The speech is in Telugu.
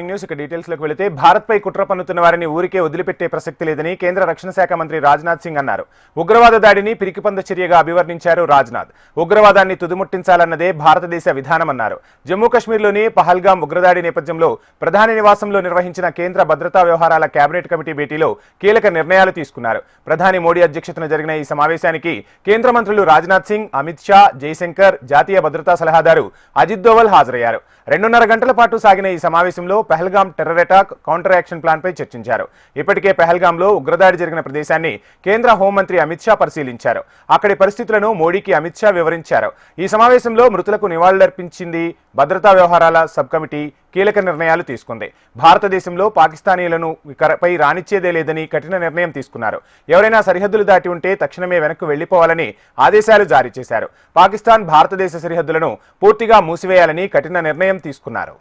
న్యూస్ ఇక డీటెయిల్స్ లోకి వెళితే భారత్పై కుట్ర పన్నుతున్న వారిని ఊరికే వదిలిపెట్టే ప్రసక్తి లేదని కేంద్ర రక్షణ శాఖ మంత్రి రాజ్నాథ్ సింగ్ అన్నారు. ఉగ్రవాద దాడిని పిరికిపంద చర్యగా అభివర్ణించారు రాజ్నాథ్. ఉగ్రవాదాన్ని తుదిముట్టించాలన్నదే భారతదేశ విధానమన్నారు. జమ్మూ కశ్మీర్లోని పహల్గాం ఉగ్రదాడి నేపథ్యంలో ప్రధాని నివాసంలో నిర్వహించిన కేంద్ర భద్రతా వ్యవహారాల కేబినెట్ కమిటీ భేటీలో కీలక నిర్ణయాలు తీసుకున్నారు. ప్రధాని మోడీ అధ్యక్షతన జరిగిన ఈ సమావేశానికి కేంద్ర మంత్రులు రాజ్నాథ్ సింగ్, అమిత్ షా, జైశంకర్, జాతీయ భద్రతా సలహాదారు అజిత్ దోవల్ హాజరయ్యారు. 2.5 గంటల పాటు సాగిన ఈ సమావేశంలో Pahalgam terror attack, counter action plan పై చర్చించారు. ఇప్పటికే పహల్గాంలో ఉగ్రదాడి జరిగిన ప్రదేశాన్ని కేంద్ర హోంమంత్రి అమిత్ షా పరిశీలించారు. అక్కడి పరిస్థితులను మోడీకి అమిత్ షా వివరించారు. ఈ సమావేశంలో మృతులకు నివాళులర్పించింది భద్రతా వ్యవహారాల సబ్ కమిటీ కీలక నిర్ణయాలు తీసుకుంది. భారతదేశంలో పాకిస్తానీలను పై రానిచ్చేదే లేదని కఠిన నిర్ణయం తీసుకున్నారు. ఎవరైనా సరిహద్దులు దాటి ఉంటే తక్షణమే వెనక్కు వెళ్లిపోవాలని ఆదేశాలు జారీ చేశారు. పాకిస్తాన్ భారతదేశ సరిహద్దులను పూర్తిగా మూసివేయాలని కఠిన నిర్ణయం తీసుకున్నారు.